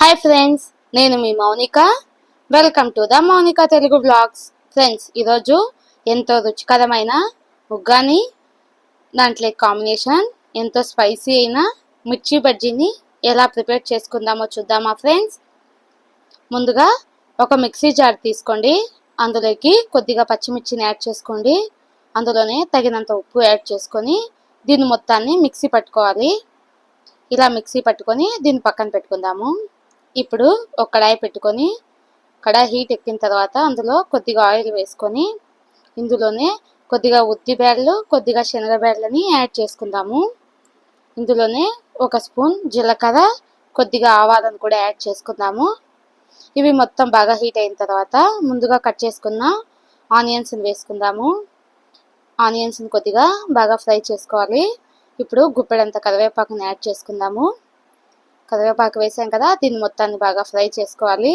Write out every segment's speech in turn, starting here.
Hi friends, నేను మీ Mounika. Welcome to the Mounika Telugu blogs. Friends, ఈరోజు ఎంతో రుచికరమైన ఉగ్గాని, దాంట్లో కాంబినేషన్ ఎంతో స్పైసీ అయిన మిర్చి బజ్జీని ఎలా ప్రిపేర్ చేసుకుందామో చూద్దామా ఫ్రెండ్స్. ముందుగా ఒక మిక్సీ జార్ తీసుకోండి. అందులోకి కొద్దిగా పచ్చిమిర్చిని యాడ్ చేసుకోండి. అందులోనే తగినంత ఉప్పు యాడ్ చేసుకొని దీన్ని మొత్తాన్ని మిక్సీ పట్టుకోవాలి. ఇలా మిక్సీ పట్టుకొని దీన్ని పక్కన పెట్టుకుందాము. ఇప్పుడు ఒక కడాయి పెట్టుకొని కడాయి హీట్ ఎక్కిన తర్వాత అందులో కొద్దిగా ఆయిల్ వేసుకొని ఇందులోనే కొద్దిగా ఉద్దిబేడలు, కొద్దిగా శనగబేడలని యాడ్ చేసుకుందాము. ఇందులోనే ఒక స్పూన్ జీలకర్ర, కొద్దిగా ఆవాలను కూడా యాడ్ చేసుకుందాము. ఇవి మొత్తం బాగా హీట్ అయిన తర్వాత ముందుగా కట్ చేసుకున్న ఆనియన్స్ని వేసుకుందాము. ఆనియన్స్ని కొద్దిగా బాగా ఫ్రై చేసుకోవాలి. ఇప్పుడు గుప్పెడంత కరివేపాకుని యాడ్ చేసుకుందాము. కరివేపాకు వేసాం కదా, దీన్ని మొత్తాన్ని బాగా ఫ్రై చేసుకోవాలి.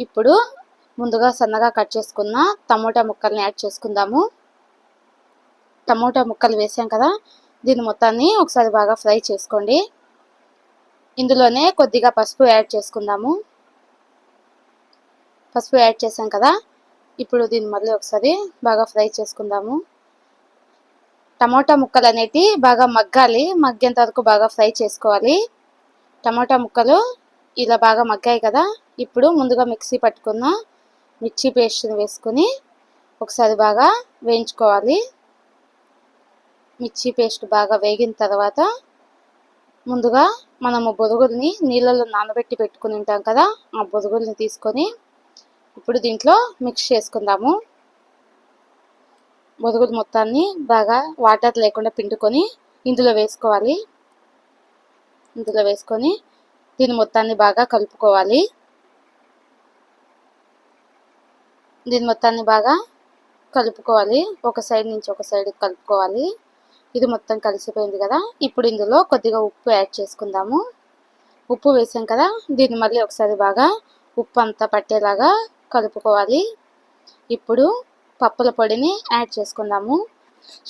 ఇప్పుడు ముందుగా సన్నగా కట్ చేసుకున్న టమోటా ముక్కల్ని యాడ్ చేసుకుందాము. టమోటా ముక్కలు వేసాం కదా, దీన్ని మొత్తాన్ని ఒకసారి బాగా ఫ్రై చేసుకోండి. ఇందులోనే కొద్దిగా పసుపు యాడ్ చేసుకుందాము. పసుపు యాడ్ చేసాం కదా, ఇప్పుడు దీన్ని మళ్ళీ ఒకసారి బాగా ఫ్రై చేసుకుందాము. టమోటా ముక్కలు అనేటివి బాగా మగ్గాలి. మగ్గేంత వరకు బాగా ఫ్రై చేసుకోవాలి. టమాటా ముక్కలు ఇలా బాగా మగ్గాయి కదా, ఇప్పుడు ముందుగా మిక్సీ పట్టుకున్న మిర్చి పేస్ట్ని వేసుకొని ఒకసారి బాగా వేయించుకోవాలి. మిర్చి పేస్ట్ బాగా వేగిన తర్వాత ముందుగా మనము బొరుగుల్ని నీళ్ళలో నానబెట్టి పెట్టుకుని ఉంటాం కదా, ఆ బొరుగుల్ని తీసుకొని ఇప్పుడు దీంట్లో మిక్స్ చేసుకుందాము. బొరుగులు మొత్తాన్ని బాగా వాటర్ లేకుండా పిండుకొని ఇందులో వేసుకోవాలి. ఇందులో వేసుకొని దీన్ని మొత్తాన్ని బాగా కలుపుకోవాలి. దీన్ని మొత్తాన్ని బాగా కలుపుకోవాలి. ఒక సైడ్ నుంచి ఒక సైడ్ కలుపుకోవాలి. ఇది మొత్తం కలిసిపోయింది కదా, ఇప్పుడు ఇందులో కొద్దిగా ఉప్పు యాడ్ చేసుకుందాము. ఉప్పు వేసాం కదా, దీన్ని మళ్ళీ ఒకసారి బాగా ఉప్పు అంతా పట్టేలాగా కలుపుకోవాలి. ఇప్పుడు పప్పుల పొడిని యాడ్ చేసుకుందాము.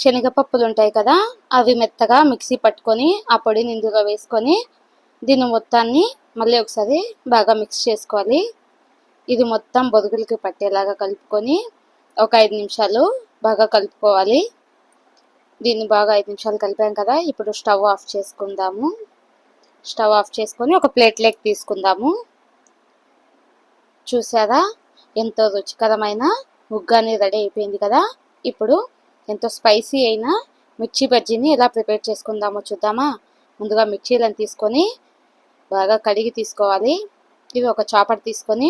శనగపప్పులు ఉంటాయి కదా, అవి మెత్తగా మిక్సీ పట్టుకొని ఆ పొడిని ఇందులో వేసుకొని దీన్ని మొత్తాన్ని మళ్ళీ ఒకసారి బాగా మిక్స్ చేసుకోవాలి. ఇది మొత్తం బొరుగులకి పట్టేలాగా కలుపుకొని ఒక 5 నిమిషాలు బాగా కలుపుకోవాలి. దీన్ని బాగా 5 నిమిషాలు కలిపాం కదా, ఇప్పుడు స్టవ్ ఆఫ్ చేసుకుందాము. స్టవ్ ఆఫ్ చేసుకొని ఒక ప్లేట్లోకి తీసుకుందాము. చూసారా, ఎంతో రుచికరమైన ఉగ్గాని రెడీ అయిపోయింది కదా. ఇప్పుడు ఎంతో స్పైసీ అయిన మిర్చి బజ్జీని ఎలా ప్రిపేర్ చేసుకుందామో చూద్దామా. ముందుగా మిర్చీలను తీసుకొని బాగా కడిగి తీసుకోవాలి. ఇది ఒక చాపర్ తీసుకొని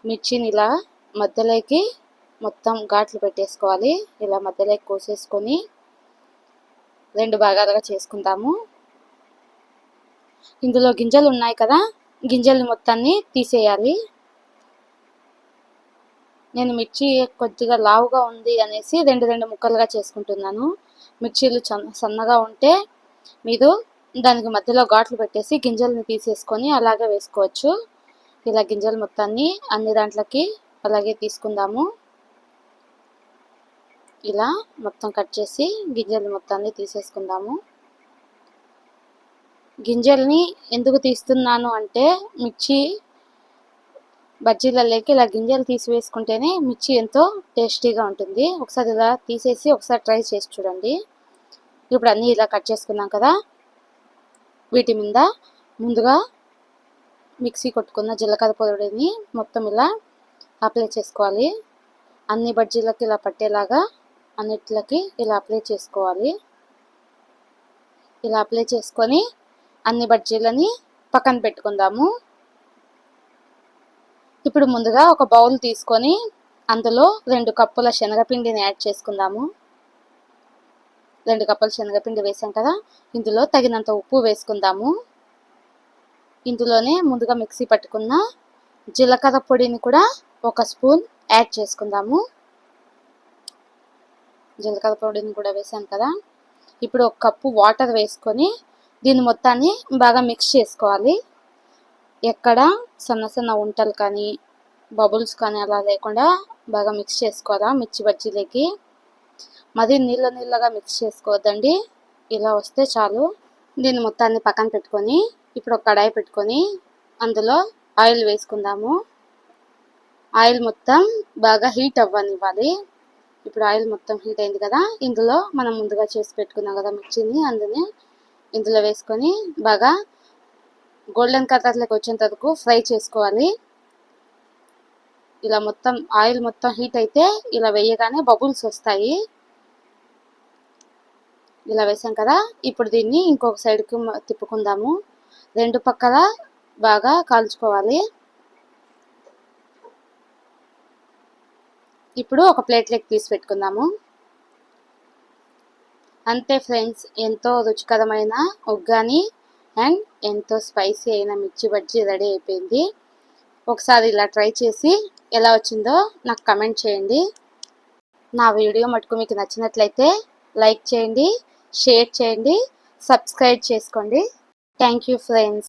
మిర్చిని ఇలా మధ్యలోకి మొత్తం ఘాట్లు పెట్టేసుకోవాలి. ఇలా మధ్యలోకి కోసేసుకొని 2 భాగాలుగా చేసుకుందాము. ఇందులో గింజలు ఉన్నాయి కదా, గింజలు మొత్తాన్ని తీసేయాలి. నేను మిర్చి కొద్దిగా లావుగా ఉంది అనేసి 2 ముక్కలుగా చేసుకుంటున్నాను. మిర్చీలు సన్నగా ఉంటే మీరు దానికి మధ్యలో ఘాట్లు పెట్టేసి గింజల్ని తీసేసుకొని అలాగే వేసుకోవచ్చు. ఇలా గింజలు మొత్తాన్ని అన్ని దాంట్లోకి అలాగే తీసుకుందాము. ఇలా మొత్తం కట్ చేసి గింజలు మొత్తాన్ని తీసేసుకుందాము. గింజల్ని ఎందుకు తీస్తున్నాను అంటే మిర్చి బజ్జీలలోకి ఇలా గింజలు తీసివేసుకుంటేనే మిర్చి ఎంతో టేస్టీగా ఉంటుంది. ఒకసారి ఇలా తీసేసి ఒకసారి ట్రై చేసి చూడండి. ఇప్పుడు అన్నీ ఇలా కట్ చేసుకున్నాం కదా, వీటి మీద ముందుగా మిక్సీ కొట్టుకున్న జీలకర్ర పొడిని మొత్తం ఇలా అప్లై చేసుకోవాలి. అన్ని బజ్జీలకి ఇలా పట్టేలాగా అన్నిట్లకి ఇలా అప్లై చేసుకోవాలి. ఇలా అప్లై చేసుకొని అన్ని బజ్జీలని పక్కన పెట్టుకుందాము. ఇప్పుడు ముందుగా ఒక బౌల్ తీసుకొని అందులో 2 కప్పుల శనగపిండిని యాడ్ చేసుకుందాము. 2 కప్పుల శనగపిండి వేసాం కదా, ఇందులో తగినంత ఉప్పు వేసుకుందాము. ఇందులోనే ముందుగా మిక్సీ పట్టుకున్న జీలకర్ర పొడిని కూడా 1 స్పూన్ యాడ్ చేసుకుందాము. జీలకర్ర పొడిని కూడా వేసాం కదా, ఇప్పుడు 1 కప్పు వాటర్ వేసుకొని దీన్ని మొత్తాన్ని బాగా మిక్స్ చేసుకోవాలి. ఎక్కడ సన్న సన్న ఉంటలు కానీ బబుల్స్ కానీ అలా లేకుండా బాగా మిక్స్ చేసుకోవాలా మిర్చి బజ్జీలకి. మరి నీళ్ళగా మిక్స్ చేసుకోవద్దండి, ఇలా వస్తే చాలు. దీన్ని మొత్తాన్ని పక్కన పెట్టుకొని ఇప్పుడు ఒక కడాయి పెట్టుకొని అందులో ఆయిల్ వేసుకుందాము. ఆయిల్ మొత్తం బాగా హీట్ అవ్వనివ్వాలి. ఇప్పుడు ఆయిల్ మొత్తం హీట్ అయింది కదా, ఇందులో మనం ముందుగా చేసి పెట్టుకున్నాం కదా మిర్చిని, అందులో ఇందులో వేసుకొని బాగా గోల్డెన్ కలర్లోకి వచ్చేంత వరకు ఫ్రై చేసుకోవాలి. ఇలా మొత్తం ఆయిల్ మొత్తం హీట్ అయితే ఇలా వేయగానే బబుల్స్ వస్తాయి. ఇలా వేసాం కదా, ఇప్పుడు దీన్ని ఇంకొక సైడ్కి తిప్పుకుందాము. రెండు పక్కల బాగా కాల్చుకోవాలి. ఇప్పుడు ఒక ప్లేట్లోకి తీసి పెట్టుకుందాము. అంతే ఫ్రెండ్స్, ఎంతో రుచికరమైన ఉగ్గాని అండ్ ఎంతో స్పైసీ అయిన మిర్చి బజ్జీ రెడీ అయిపోయింది. ఒకసారి ఇలా ట్రై చేసి ఎలా వచ్చిందో నాకు కమెంట్ చేయండి. నా వీడియో మటుకు మీకు నచ్చినట్లయితే లైక్ చేయండి, షేర్ చేయండి, సబ్స్క్రైబ్ చేసుకోండి. Thank you friends.